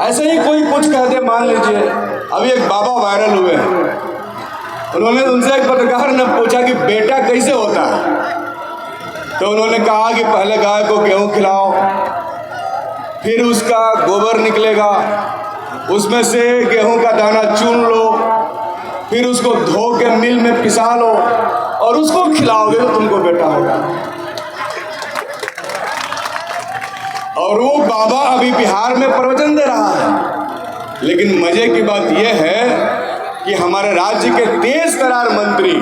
ऐसे ही कोई कुछ कह दे, मान लीजिए अभी एक बाबा वायरल हुए हैं, उन्होंने उनसे एक पत्रकार ने पूछा कि बेटा कैसे होता है, तो उन्होंने कहा कि पहले गाय को गेहूं खिलाओ, फिर उसका गोबर निकलेगा, उसमें से गेहूं का दाना चुन लो, फिर उसको धो के मिल में पिसा लो और उसको खिलाओगे तो तुमको बेटा होगा। और वो बाबा अभी बिहार में प्रवचन दे रहा है। लेकिन मजे की बात यह है कि हमारे राज्य के तेज तर्रार मंत्री,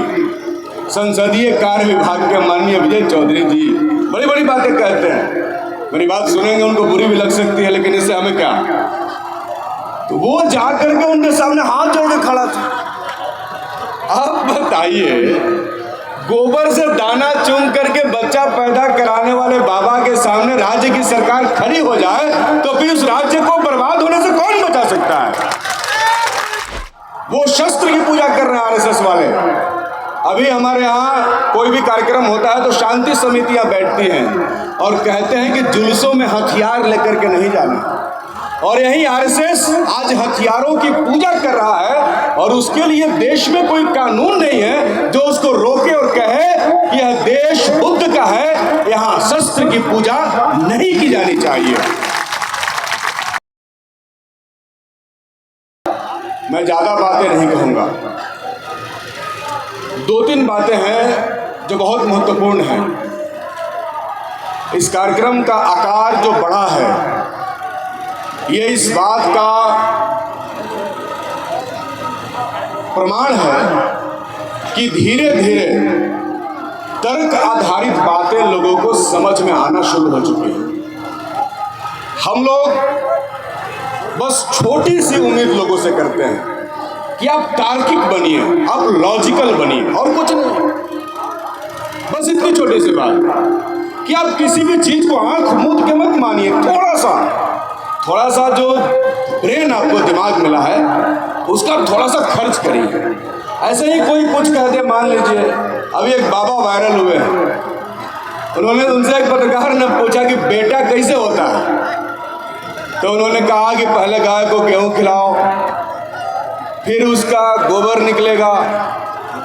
संसदीय कार्य विभाग के माननीय विजय चौधरी जी बड़ी बड़ी बातें कहते हैं। मेरी बात सुनेंगे, उनको बुरी भी लग सकती है, लेकिन इससे हमें क्या। तो वो जा करके उनके सामने हाथ जोड़ के खड़ा था। आप बताइए, गोबर से दाना चुन करके बच्चा पैदा कराने वाले बाबा के सामने राज्य की सरकार खड़ी हो जाए तो फिर उस राज्य को बर्बाद होने से कौन बचा सकता है। वो शस्त्र की पूजा कर रहे हैं आरएसएस वाले। अभी हमारे यहाँ कोई भी कार्यक्रम होता है तो शांति समितियां बैठती हैं और कहते हैं कि जुलूसों में हथियार लेकर के नहीं जाना। और यही आरएसएस आज हथियारों की पूजा कर रहा है और उसके लिए देश में कोई कानून नहीं है जो उसको रोके और कहे कि यह देश बुद्ध का है, यहाँ शस्त्र की पूजा नहीं की जानी चाहिए। मैं ज्यादा बातें नहीं कहूंगा, दो तीन बातें हैं जो बहुत महत्वपूर्ण हैं। इस कार्यक्रम का आकार जो बड़ा है, ये इस बात का प्रमाण है कि धीरे धीरे तर्क आधारित बातें लोगों को समझ में आना शुरू हो चुकी हैं। हम लोग बस छोटी सी उम्मीद लोगों से करते हैं कि आप तार्किक बनिए, आप लॉजिकल बनिए, और कुछ नहीं। बस इतनी छोटी सी बात कि आप किसी भी चीज को आंख मूंद के मत मानिए। थोड़ा सा जो ब्रेन आपको दिमाग मिला है उसका थोड़ा सा खर्च करिए। ऐसे ही कोई कुछ कह दे, मान लीजिए अभी एक बाबा वायरल हुए हैं, उन्होंने उनसे एक पत्रकार ने पूछा कि बेटा कैसे होता है, तो उन्होंने कहा कि पहले गाय को गेहूं खिलाओ, फिर उसका गोबर निकलेगा,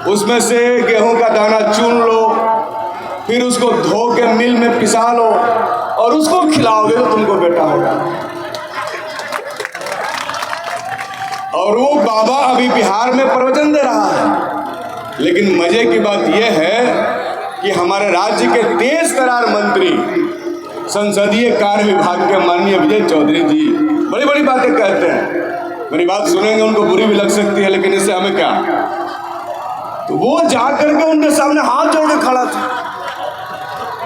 उसमें से गेहूं का दाना चुन लो, फिर उसको धो के मिल में पिसा लो और उसको खिलाओगे तो तुमको बेटा होगा। और वो बाबा अभी बिहार में प्रवचन दे रहा है। लेकिन मजे की बात यह है कि हमारे राज्य के तेज तर्रार मंत्री, संसदीय कार्य विभाग के माननीय विजय चौधरी जी बड़ी बड़ी बातें कहते हैं। मेरी बात सुनेंगे, उनको बुरी भी लग सकती है, लेकिन इससे हमें क्या। तो वो जा करके उनके सामने हाथ जोड़ के खड़ा था।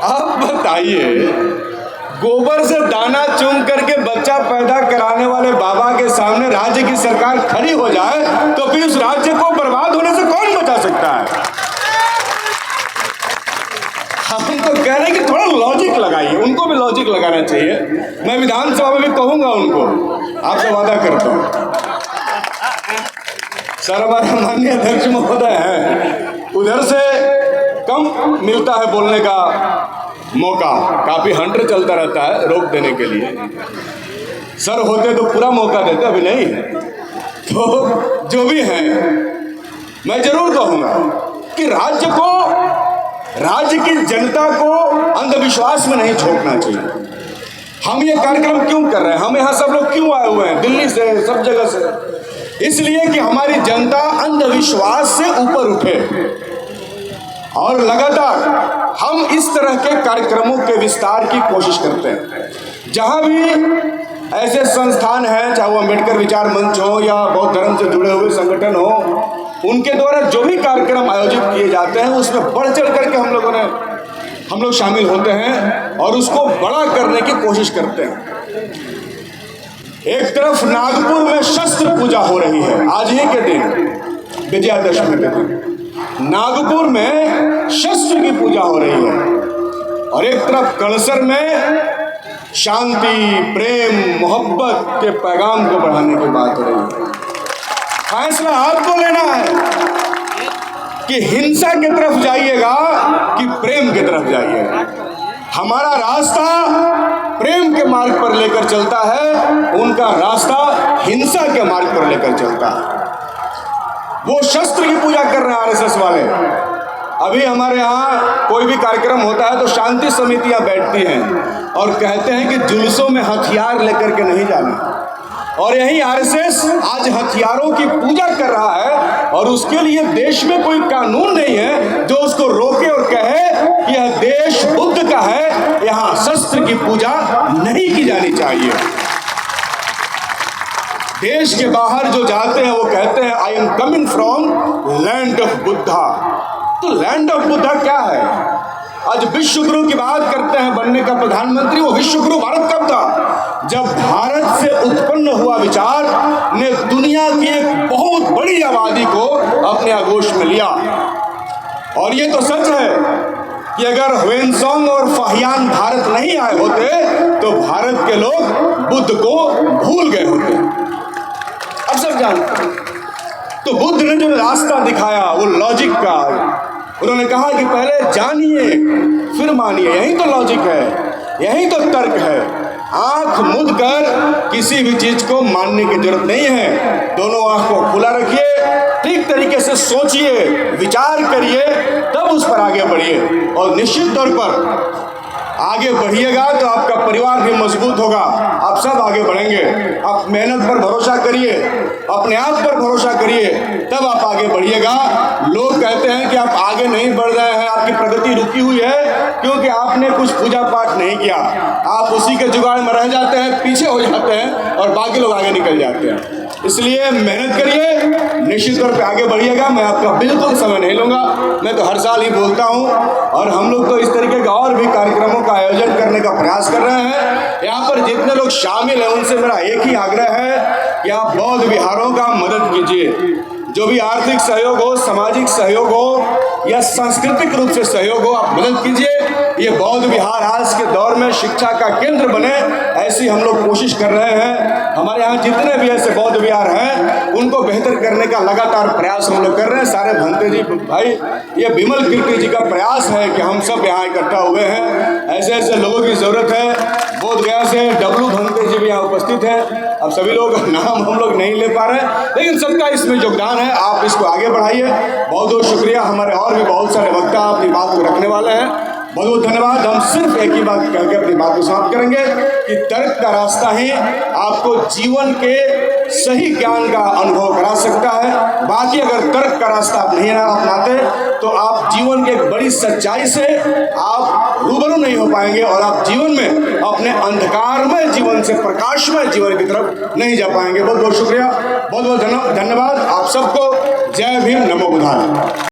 आप बताइए, गोबर से दाना चुन करके बच्चा पैदा कराने वाले बाबा के सामने राज्य की सरकार खड़ी हो जाए तो फिर उस राज्य को बर्बाद होने से कौन बचा सकता है। हम तो कह रहे हैं कि थोड़ा लॉजिक लगाइए, उनको भी लॉजिक लगाना चाहिए। मैं विधानसभा में भी कहूंगा उनको, आपसे वादा करता हूं। सर हमारे माननीय अध्यक्ष महोदय हैं, उधर से कम मिलता है बोलने का मौका, काफी हंटर चलता रहता है रोक देने के लिए। सर होते तो पूरा मौका देते, अभी नहीं। तो जो भी है, मैं जरूर कहूंगा कि राज्य की जनता को अंधविश्वास में नहीं छोड़ना चाहिए। हम ये कार्यक्रम क्यों कर रहे हैं, हम यहाँ सब लोग क्यों आए हुए हैं, दिल्ली से, सब जगह से, इसलिए कि हमारी जनता अंधविश्वास से ऊपर उठे। और लगातार हम इस तरह के कार्यक्रमों के विस्तार की कोशिश करते हैं। जहां भी ऐसे संस्थान हैं, चाहे वो अम्बेडकर विचार मंच हो या बौद्ध धर्म से जुड़े हुए संगठन हो, उनके द्वारा जो भी कार्यक्रम आयोजित किए जाते हैं उसमें बढ़ चढ़ करके हम लोग शामिल होते हैं और उसको बड़ा करने की कोशिश करते हैं। एक तरफ नागपुर में शस्त्र पूजा हो रही है, आज ही के दिन विजयादशमी के दिन नागपुर में शस्त्र की पूजा हो रही है, और एक तरफ कणसर में शांति, प्रेम, मोहब्बत के पैगाम को बढ़ाने की बात हो रही है। फैसला आपको लेना है कि हिंसा की तरफ जाइएगा कि प्रेम की तरफ जाइएगा। हमारा रास्ता प्रेम के मार्ग पर लेकर चलता है, उनका रास्ता हिंसा के मार्ग पर लेकर चलता है। वो शस्त्र की पूजा कर रहे हैं आरएसएस वाले। अभी हमारे यहाँ कोई भी कार्यक्रम होता है तो शांति समितियां बैठती हैं और कहते हैं कि जुलूसों में हथियार लेकर के नहीं जाना। और यही आरएसएस आज हथियारों की पूजा कर रहा है और उसके लिए देश में कोई कानून नहीं है जो उसको रोके और कहे कि यह देश बुद्ध का है, यहाँ शस्त्र की पूजा नहीं की जानी चाहिए। देश के बाहर जो जाते हैं वो कहते हैं I am coming from land of Buddha. तो लैंड ऑफ बुद्धा क्या है? आज विश्व गुरु की बात करते हैं बनने का प्रधानमंत्री। वो विश्व गुरु भारत कब था? जब भारत से उत्पन्न हुआ विचार ने दुनिया की एक बहुत बड़ी आबादी को अपने आगोश में लिया। और ये तो सच है कि अगर ह्वेनसांग और फाहियान भारत नहीं आए होते तो भारत के लोग बुद्ध को भूल गए होते। अब सब जानते हैं। तो बुद्ध ने जो रास्ता दिखाया वो लॉजिक का, उन्होंने कहा कि पहले जानिए फिर मानिए। यही तो लॉजिक है, यही तो तर्क है। आंख मूंद कर किसी भी चीज को मानने की जरूरत नहीं है। दोनों आंख को खुला रखिए, ठीक तरीके से सोचिए, विचार करिए, तब उस पर आगे बढ़िए। और निश्चित तौर पर आगे बढ़िएगा तो आपका परिवार भी मजबूत होगा, आप सब आगे बढ़ेंगे। आप मेहनत पर भरोसा करिए, अपने आप पर भरोसा करिए, तब आप आगे बढ़िएगा। लोग कहते हैं कि आप आगे नहीं बढ़ रहे हैं, आपकी प्रगति रुकी हुई है क्योंकि आपने कुछ पूजा पाठ नहीं किया। आप उसी के जुगाड़ में रह जाते हैं, पीछे हो जाते हैं और बाकी लोग आगे निकल जाते हैं। इसलिए मेहनत करिए, निश्चित तौर पे आगे बढ़िएगा। मैं आपका बिल्कुल समय नहीं लूँगा, मैं तो हर साल ही बोलता हूँ और हम लोग तो इस तरीके के और भी कार्यक्रमों का आयोजन करने का प्रयास कर रहे हैं। यहाँ पर जितने लोग शामिल हैं उनसे मेरा एक ही आग्रह है कि आप बौद्ध विहारों का मदद कीजिए। जो भी आर्थिक सहयोग हो, सामाजिक सहयोग हो या सांस्कृतिक रूप से सहयोग हो, आप मदद कीजिए। ये बौद्ध विहार आज के दौर में शिक्षा का केंद्र बने, ऐसी हम लोग कोशिश कर रहे हैं। हमारे यहाँ जितने भी ऐसे बौद्ध विहार हैं उनको बेहतर करने का लगातार प्रयास हम लोग कर रहे हैं। सारे भंते जी भाई, ये बिमल कीर्ति जी का प्रयास है कि हम सब यहाँ इकट्ठा हुए हैं। ऐसे ऐसे लोगों की ज़रूरत है। बोध गया से डब्लू भंते जी भी यहाँ उपस्थित हैं। अब सभी लोग नाम हम लोग नहीं ले पा रहे हैं, लेकिन सबका इसमें योगदान है। आप इसको आगे बढ़ाइए। बहुत बहुत शुक्रिया। हमारे और भी बहुत सारे वक्ता अपनी बात को रखने वाले हैं। बहुत बहुत धन्यवाद। हम सिर्फ एक ही बात कह के अपनी बात को समाप्त करेंगे कि तर्क का रास्ता ही आपको जीवन के सही ज्ञान का अनुभव करा सकता है। बाकी अगर तर्क का रास्ता आप नहीं अपनाते तो आप जीवन के एक बड़ी सच्चाई से आप रूबरू नहीं हो पाएंगे और आप जीवन में अपने अंधकारमय जीवन से प्रकाशमय जीवन की तरफ नहीं जा पाएंगे। बहुत बहुत शुक्रिया, बहुत बहुत धन्यवाद। आप सबको जय भीम, नमो बुद्धाय।